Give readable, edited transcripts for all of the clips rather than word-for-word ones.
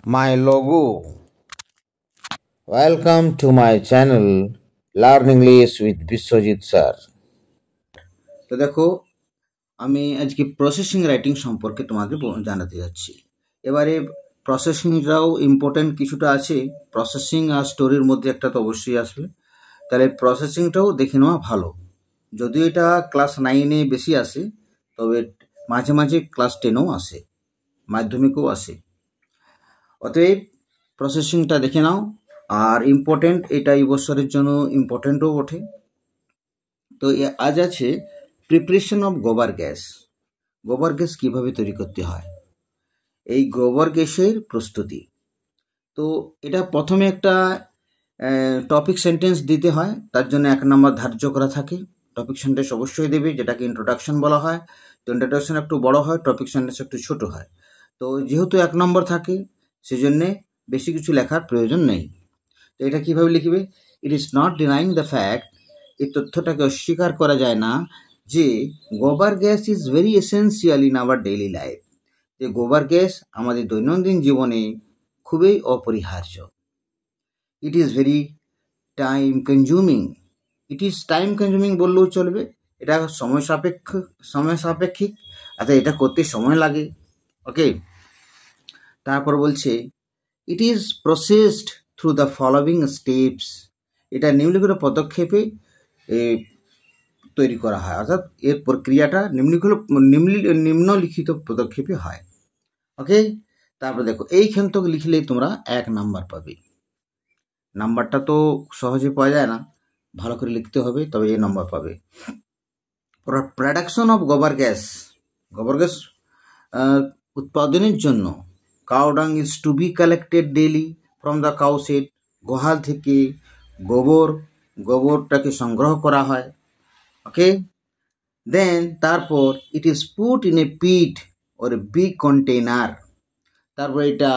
my logo. Welcome to my channel Learn English with Biswajit sir. তো দেখো, আমি আজকে প্রসেসিং রাইটিং সম্পর্কে তোমাদের জানাতে যাচ্ছি। এবারে প্রসেসিংটাও ইম্পর্টেন্ট কিছুটা আছে, প্রসেসিং আর স্টোরির মধ্যে একটা তো অবশ্যই আসবে, তাহলে প্রসেসিংটাও দেখে নেওয়া ভালো। যদিও এটা ক্লাস 9-এ বেশি আসে, তবে মাঝে মাঝে ক্লাস 10-এও আসে, মাধ্যমিকও আসে। অতএব প্রসেসিংটা দেখে নাও, আর ইম্পর্টেন্ট, এটা এই বছরের জন্য ইম্পর্টেন্টও বটে। তো আজ আছে প্রিপারেশন অফ গোবর গ্যাস। গোবর গ্যাস কীভাবে তৈরি করতে হয়, এই গোবর গ্যাসের প্রস্তুতি। তো এটা প্রথমে একটা টপিক সেন্টেন্স দিতে হয়, তার জন্য 1 নম্বর ধার্য করা থাকে। টপিক সেন্টেন্স অবশ্যই দেবে, যেটাকে ইন্ট্রোডাকশন বলা হয়। তো ইন্ট্রোডাকশন একটু বড় হয়, টপিক সেন্টেন্স একটু ছোট হয়। তো যেহেতু 1 নম্বর থাকে, সেজন্যে বেশি কিছু লেখার প্রয়োজন নেই। তো এটা কীভাবে লিখবে? It is not denying the fact, এই তথ্যটাকে অস্বীকার করা যায় না যে গোবর gas is very essential in our daily life, যে গোবর গ্যাস আমাদের দৈনন্দিন জীবনে খুবই অপরিহার্য। It is very time consuming, বললেও চলবে, এটা সময় সাপেক্ষিক, অর্থাৎ এটা করতে সময় লাগে। ওকে, তারপর বলছে it is processed through the following steps, এটা নিম্নলিখিত পদক্ষেপে তৈরি করা হয়, অর্থাৎ এর প্রক্রিয়াটা নিম্নলিখিত পদক্ষেপে হয়। ওকে, তারপরে দেখো এইখান থেকে লিখলে তোমরা 1 নাম্বার পাবে। নাম্বারটা তো সহজে পাওয়া যায় না, ভালো করে লিখতে হবে, তবে এই নাম্বার পাবে। প্রোডাকশন অফ গোবর গ্যাস উৎপাদনের জন্য cow dung is to be collected daily from the cow shed, গোহাল থেকে গোবরটাকে সংগ্রহ করা হয়। ওকে, দেন তারপর it is put in a pit or a big container, তারপর এটা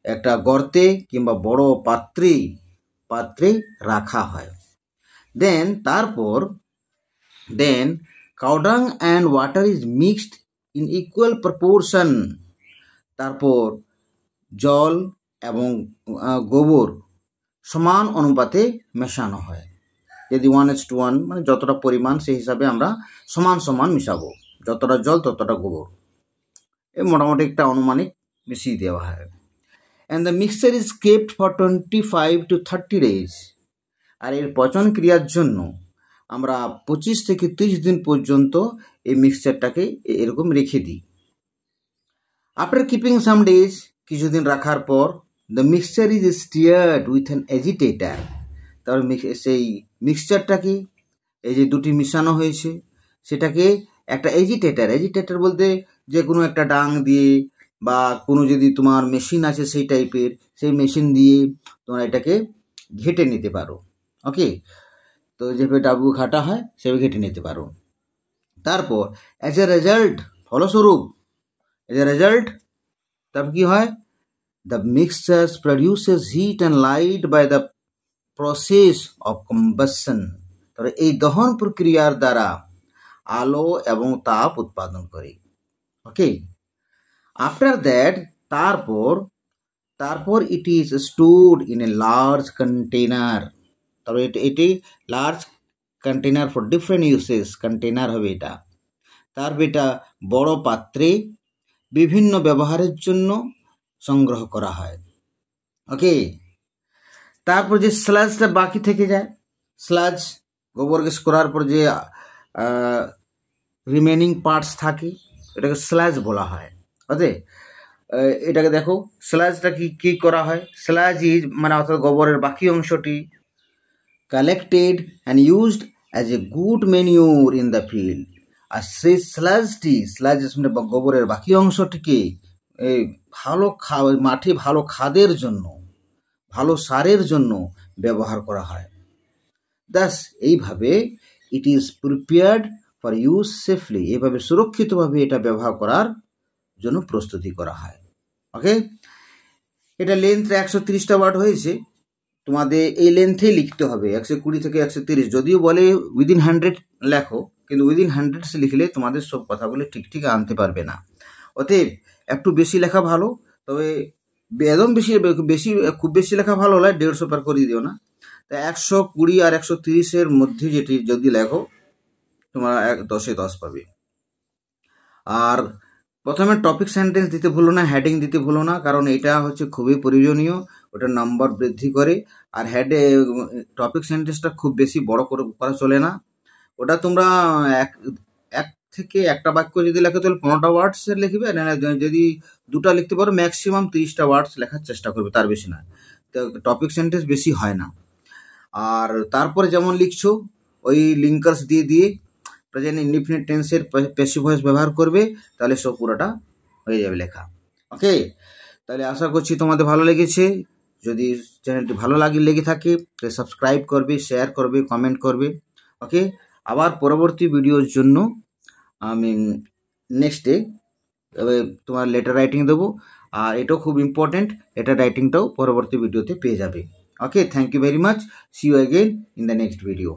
একটা গর্তে কিংবা বড় পাত্রে রাখা হয়। Then cow dung and water is mixed in equal proportion, তারপর জল এবং গোবর সমান অনুপাতে মেশানো হয়। যদি 1:1, মানে যতটা পরিমাণ সেই হিসাবে আমরা সমান মিশাবো, যতটা জল ততটা গোবর, এই মোটামুটি একটা আনুমানিক মিশিয়ে দেওয়া হয়। And the mixture is kept for 25 to 30 days, আর এর পচন ক্রিয়ার জন্য আমরা 25 থেকে 30 দিন পর্যন্ত এই মিক্সচারটাকে এরকম রেখে দিই। আফটার কিপিং সাম ডেজ, কিছুদিন রাখার পর, the mixture is stirred with an agitator, তারপর সেই মিক্সচারটাকে, এই যে দুটি মিশানো হয়েছে, সেটাকে একটা এজিটেটার বলতে যে কোনো একটা ডাং দিয়ে বা কোনো যদি তোমার মেশিন আছে সেই টাইপের, সেই মেশিন দিয়ে তোমরা এটাকে ঘেটে নিতে পারো। ওকে, তো যেভাবে ডাবু ঘাটা হয় সেভাবে ঘেটে নিতে পারো। তারপর অ্যাজ এ রেজাল্ট, ফলস্বরূপ, তারপর কি হয়? The mixture produces heat and light by the process of combustion, তাহলে এই দহন প্রক্রিয়ার দ্বারা আলো এবং তাপ উৎপাদন করে। ওকে, আফটার দ্যাট, তারপর it is stored in a large container, তবে এটি large container for different uses, container হবে এটা। তারপর এটা বড় পাত্রে বিভিন্ন ব্যবহারের জন্য সংগ্রহ করা হয়। ওকে, তারপর যে স্লাজটা বাকি থেকে যায়, স্লাজ গোবর গ্যাস করার পর যে রিমেনিং পার্টস থাকে, এটাকে স্লাজ বলা হয়। ওকে, এটাকে দেখো স্লাজটা কি করা হয়। স্লাজ ইজ মানে অর্থাৎ গোবরের বাকি অংশটি collected and used as a good manure in the field, আর সেই স্লাজ মানে গোবরের বাকি অংশটিকে এই মাঠে ভালো খাদের জন্য, ভালো সারের জন্য ব্যবহার করা হয়। দাস এইভাবে it is prepared for use safely, এইভাবে সুরক্ষিতভাবে এটা ব্যবহার করার জন্য প্রস্তুতি করা হয়। ওকে, এটা লেন্থ 130টা ওয়ার্ড হয়েছে, তোমাদের এই লেন্থেই লিখতে হবে, 120 থেকে 130। যদিও বলে উইদিন 100 লেখো, কিন্তু উইদিন 100 লিখলে তোমাদের সব কথাগুলো ঠিক আনতে পারবে না। অতএব একটু বেশি লেখা ভালো, তবে একদম বেশি বেশি খুব বেশি লেখা ভালো হলে 150 পার করে দিও না। তা 120 আর 130-এর মধ্যে যেটি যদি লেখো তোমরা 10-এ 10 পাবে। আর প্রথমে টপিক সেন্টেন্স দিতে ভুলো না, হেডিং দিতে ভুলো না, কারণ এটা হচ্ছে খুবই প্রয়োজনীয়, ওটা নাম্বার বৃদ্ধি করে। আর টপিক সেন্টেন্সটা খুব বেশি বড় করা চলে না। ওটা তোমরা এক থেকে একটা বাক্য যদি লেখো তাহলে 15টা ওয়ার্ডস লিখবে, যদি দুটা লিখতে পারো ম্যাক্সিমাম 30টা ওয়ার্ডস লেখার চেষ্টা করবে, তার বেশি না। তো টপিক সেন্টেন্স বেশি হয় না। আর তারপরে যেমন লিখছো ওই লিঙ্কার্স দিয়ে প্রেজেন্ট ইনডিফিনিট টেন্সের প্যাসিভ ভয়েস ব্যবহার করবে, তাহলে সব পুরোটা হয়ে যাবে লেখা। ওকে, তাহলে আশা করছি তোমাদের ভালো লেগেছে। যদি চ্যানেলটি ভালো লেগে থাকে তাহলে সাবস্ক্রাইব করবে, শেয়ার করবে, কমেন্ট করবে। ওকে, আবার পরবর্তী ভিডিওর জন্য আমি নেক্সটে তোমার লেটার রাইটিং দেবো, আর এটাও খুব ইম্পর্টেন্ট, লেটার রাইটিংটাও পরবর্তী ভিডিওতে পেয়ে যাবে। Okay, thank you very much, see you again in the next video.